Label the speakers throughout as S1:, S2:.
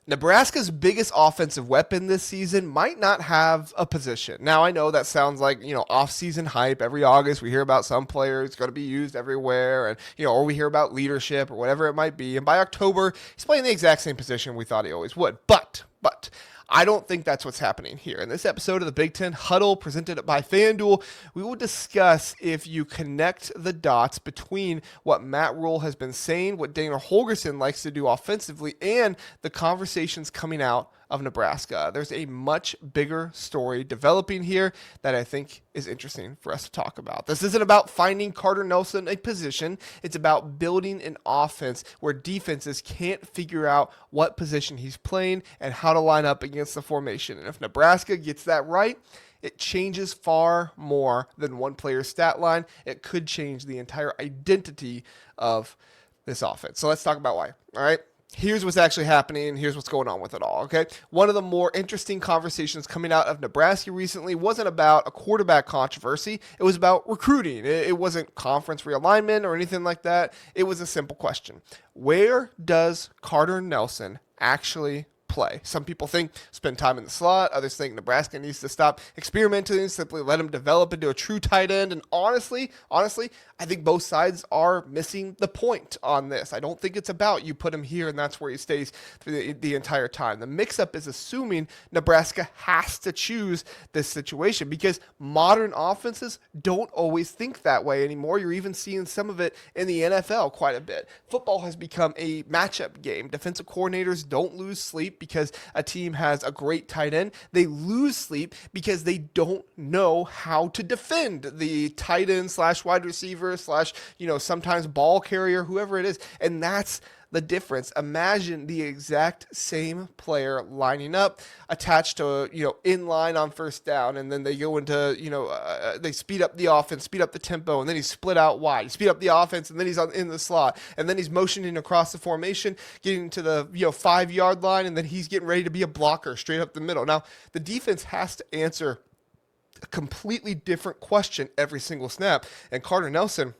S1: Nebraska's biggest offensive weapon this season might not have a position. Now, I know that sounds like, off-season hype. Every August we hear about some player who's going to be used everywhere, and, or we hear about leadership or whatever it might be. And by October, he's playing the exact same position we thought he always would. But I don't think that's what's happening here. In this episode of the Big Ten Huddle, presented by FanDuel, we will discuss if you connect the dots between what Matt Rhule has been saying, what Dana Holgorsen likes to do offensively, and the conversations coming out of Nebraska. There's a much bigger story developing here that I think is interesting for us to talk about. This isn't about finding Carter Nelson a position. It's about building an offense where defenses can't figure out what position he's playing and how to line up against the formation. And if Nebraska gets that right, it changes far more than one player's stat line. It could change the entire identity of this offense. So let's talk about why. All right. Here's what's actually happening. Here's what's going on with it all, okay? One of the more interesting conversations coming out of Nebraska recently wasn't about a quarterback controversy. It was about recruiting. It wasn't conference realignment or anything like that. It was a simple question. Where does Carter Nelson actually play? Some people think spend time in the slot. Others think Nebraska needs to stop experimenting and simply let him develop into a true tight end. And honestly, I think both sides are missing the point on this. I don't think it's about you put him here and that's where he stays through the entire time. The mix-up is assuming Nebraska has to choose this situation because modern offenses don't always think that way anymore. You're even seeing some of it in the NFL quite a bit. Football has become a matchup game. Defensive coordinators don't lose sleep because a team has a great tight end. They lose sleep because they don't know how to defend the tight end / wide receiver / sometimes ball carrier, whoever it is. And that's the difference. Imagine the exact same player lining up, attached to, in line on first down, and then they go into, they speed up the offense, speed up the tempo, and then he's split out wide. Speed up the offense, and then he's in the slot, and then he's motioning across the formation, getting to the 5-yard line, and then he's getting ready to be a blocker straight up the middle. Now, the defense has to answer a completely different question every single snap, and Carter Nelson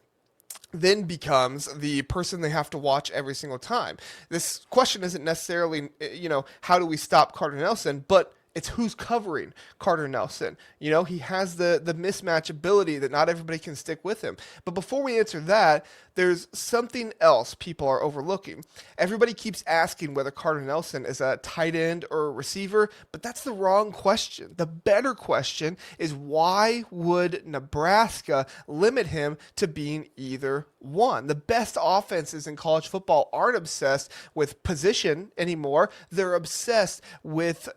S1: then becomes the person they have to watch every single time. This question isn't necessarily, how do we stop Carter Nelson, but it's who's covering Carter Nelson. He has the mismatch ability that not everybody can stick with him. But before we answer that, there's something else people are overlooking. Everybody keeps asking whether Carter Nelson is a tight end or a receiver, but that's the wrong question. The better question is, why would Nebraska limit him to being either one? The best offenses in college football aren't obsessed with position anymore. They're obsessed with,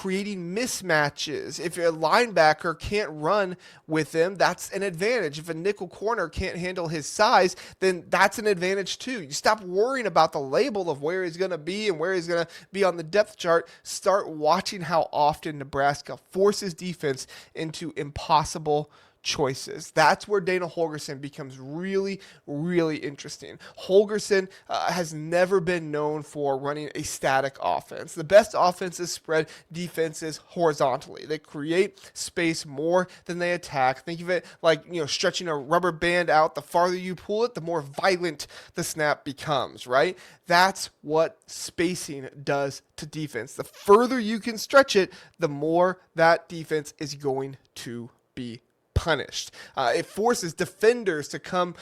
S1: creating mismatches. If a linebacker can't run with him, that's an advantage. If a nickel corner can't handle his size, then that's an advantage too. You stop worrying about the label of where he's going to be and where he's going to be on the depth chart. Start watching how often Nebraska forces defense into impossible choices. That's where Dana Holgorsen becomes really, really interesting. Holgorsen has never been known for running a static offense. The best offenses spread defenses horizontally. They create space more than they attack. Think of it like, stretching a rubber band out. The farther you pull it, the more violent the snap becomes, right? That's what spacing does to defense. The further you can stretch it, the more that defense is going to be punished. It forces defenders to come,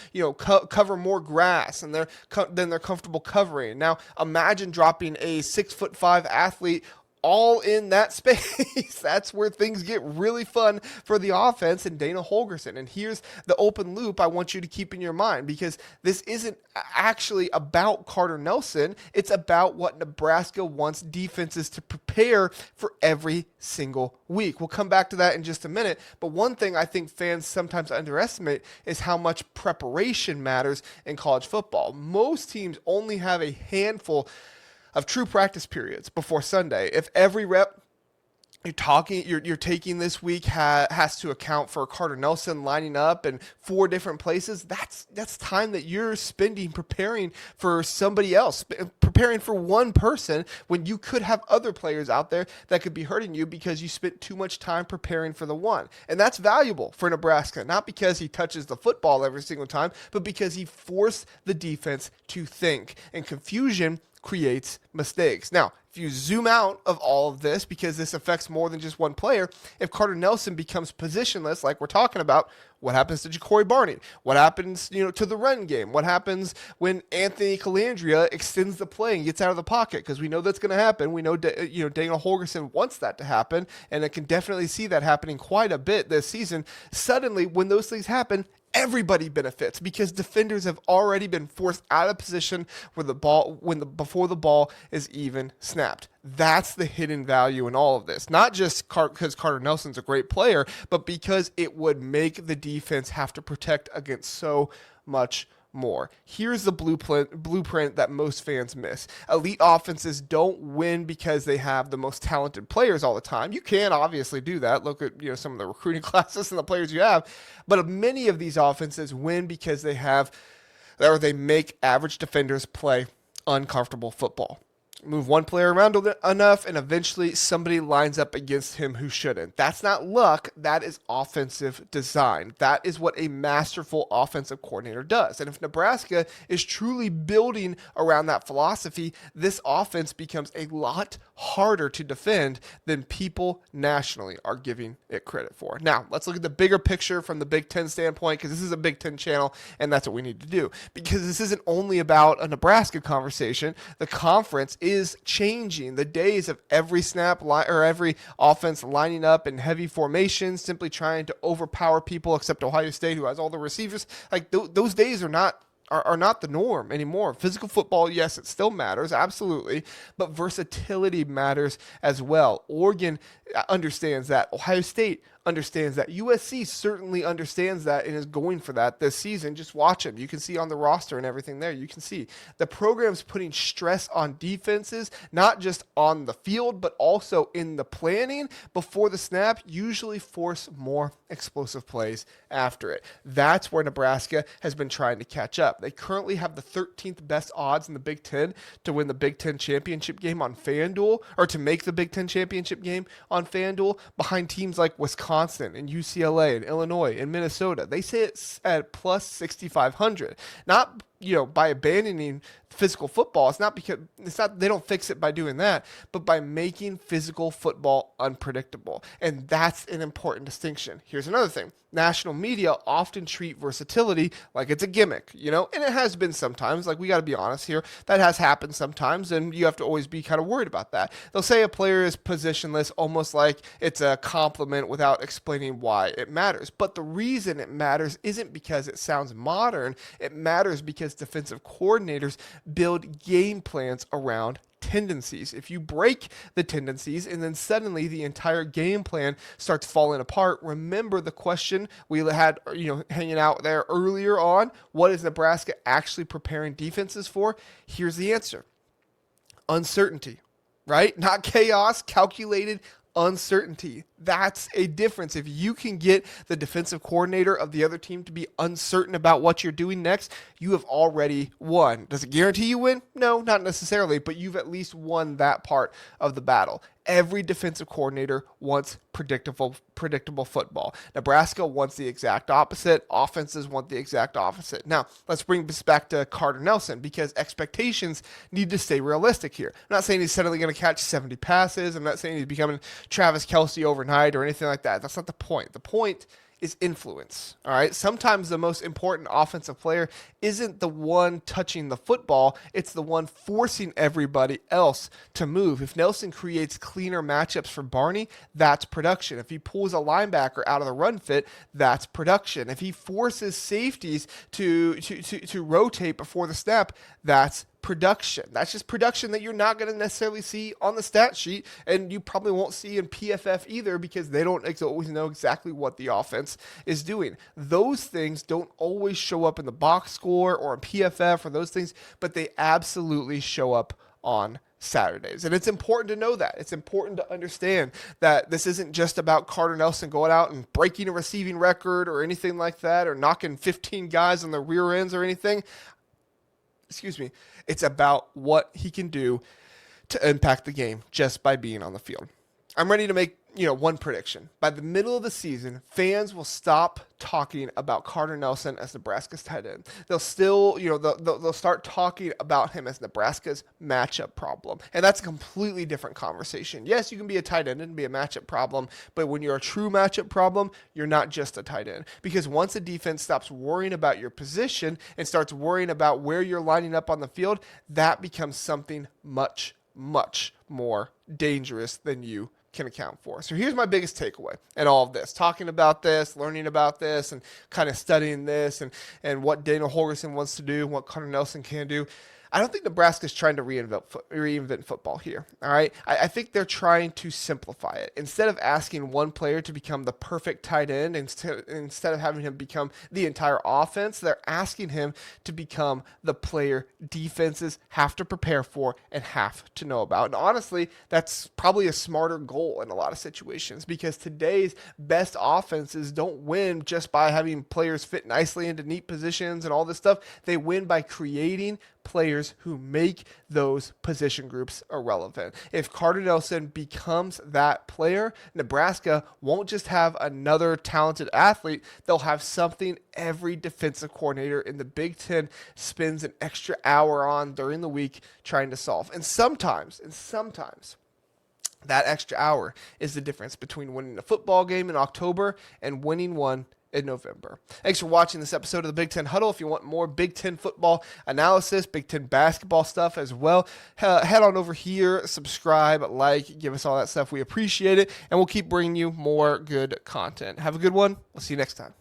S1: cover more grass than they're comfortable covering. Now, imagine dropping a 6'5" athlete all in that space. That's where things get really fun for the offense and Dana Holgorsen. And here's the open loop I want you to keep in your mind, because this isn't actually about Carter Nelson. It's about what Nebraska wants defenses to prepare for every single week. We'll come back to that in just a minute. But one thing I think fans sometimes underestimate is how much preparation matters in college football. Most teams only have a handful of true practice periods before Sunday. If every rep you're taking this week has to account for Carter Nelson lining up in 4 different places, that's time that you're spending preparing for somebody else, preparing for one person, when you could have other players out there that could be hurting you because you spent too much time preparing for the one. And that's valuable for Nebraska, not because he touches the football every single time, but because he forced the defense to think. And confusion creates mistakes. Now, if you zoom out of all of this, because this affects more than just one player, if Carter Nelson becomes positionless, like we're talking about, what happens to Ja'Cory Barney? What happens, to the run game? What happens when Anthony Colandrea extends the play and gets out of the pocket? Because we know that's going to happen. We know, Dana Holgorsen wants that to happen, and I can definitely see that happening quite a bit this season. Suddenly, when those things happen, everybody benefits because defenders have already been forced out of position where before the ball is even snapped. That's the hidden value in all of this. Not just because Carter Nelson's a great player, but because it would make the defense have to protect against so much more. Here's the blueprint that most fans miss. Elite offenses don't win because they have the most talented players all the time. You can obviously do that. Look at some of the recruiting classes and the players you have. But many of these offenses win because they make average defenders play uncomfortable football. Move one player around enough, and eventually somebody lines up against him who shouldn't. That's not luck. That is offensive design. That is what a masterful offensive coordinator does. And if Nebraska is truly building around that philosophy, this offense becomes a lot harder to defend than people nationally are giving it credit for. Now, let's look at the bigger picture from the Big Ten standpoint, because this is a Big Ten channel, and that's what we need to do. Because this isn't only about a Nebraska conversation. The conference is changing. The days of every snap or every offense lining up in heavy formations, simply trying to overpower people, except Ohio State, who has all the receivers. Like those days are not the norm anymore. Physical football, yes, it still matters, absolutely, but versatility matters as well. Oregon understands that. Ohio State understands that. USC certainly understands that and is going for that this season. Just watch them. You can see on the roster and everything there. You can see the program's putting stress on defenses, not just on the field, but also in the planning before the snap, usually force more explosive plays after it. That's where Nebraska has been trying to catch up. They currently have the 13th best odds in the Big Ten to win the Big Ten championship game on FanDuel, or to make the Big Ten championship game on FanDuel, behind teams like Wisconsin and UCLA and Illinois and Minnesota. They say it's at plus 6,500. Not by abandoning physical football. They don't fix it by doing that, but by making physical football unpredictable. And that's an important distinction. Here's another thing. National media often treat versatility like it's a gimmick, and it has been sometimes. Like, we got to be honest here. That has happened sometimes, and you have to always be kind of worried about that. They'll say a player is positionless almost like it's a compliment without explaining why it matters. But the reason it matters isn't because it sounds modern. It matters because defensive coordinators build game plans around tendencies. If you break the tendencies and then suddenly the entire game plan starts falling apart, remember the question we had, hanging out there earlier on, what is Nebraska actually preparing defenses for? Here's the answer. Uncertainty, right? Not chaos, calculated uncertainty. That's a difference. If you can get the defensive coordinator of the other team to be uncertain about what you're doing next, you have already won. Does it guarantee you win? No, not necessarily, but you've at least won that part of the battle. Every defensive coordinator wants predictable football. Nebraska wants the exact opposite. Offenses want the exact opposite. Now, let's bring this back to Carter Nelson, because expectations need to stay realistic here. I'm not saying he's suddenly going to catch 70 passes. I'm not saying he's becoming Travis Kelce overnight or anything like that. That's not the point. The point is influence. All right. Sometimes the most important offensive player isn't the one touching the football. It's the one forcing everybody else to move. If Nelson creates cleaner matchups for Barney, that's production. If he pulls a linebacker out of the run fit, that's production. If he forces safeties to rotate before the snap, that's production. That's just production that you're not going to necessarily see on the stat sheet, and you probably won't see in PFF either, because they don't always know exactly what the offense is doing. Those things don't always show up in the box score or in PFF or those things, but they absolutely show up on Saturdays. And it's important to know that. It's important to understand that this isn't just about Carter Nelson going out and breaking a receiving record or anything like that, or knocking 15 guys on the rear ends or anything. It's about what he can do to impact the game just by being on the field. I'm ready to make one prediction. By the middle of the season, fans will stop talking about Carter Nelson as Nebraska's tight end. They'll still, they'll start talking about him as Nebraska's matchup problem. And that's a completely different conversation. Yes, you can be a tight end and be a matchup problem, but when you're a true matchup problem, you're not just a tight end. Because once a defense stops worrying about your position and starts worrying about where you're lining up on the field, that becomes something much, much more dangerous than you can account for. So here's my biggest takeaway in all of this, talking about this, learning about this, and kind of studying this and what Dana Holgorsen wants to do and what Carter Nelson can do. I don't think Nebraska's trying to reinvent football here. All right. I think they're trying to simplify it. Instead of asking one player to become the perfect tight end, instead of having him become the entire offense, they're asking him to become the player defenses have to prepare for and have to know about. And honestly, that's probably a smarter goal in a lot of situations, because today's best offenses don't win just by having players fit nicely into neat positions and all this stuff. They win by creating players who make those position groups irrelevant. If Carter Nelson becomes that player, Nebraska won't just have another talented athlete, they'll have something every defensive coordinator in the Big Ten spends an extra hour on during the week trying to solve. And sometimes, that extra hour is the difference between winning a football game in October and winning one in November. Thanks for watching this episode of the Big Ten Huddle. If you want more Big Ten football analysis, Big Ten basketball stuff as well, head on over here, subscribe, like, give us all that stuff. We appreciate it, and we'll keep bringing you more good content. Have a good one. We'll see you next time.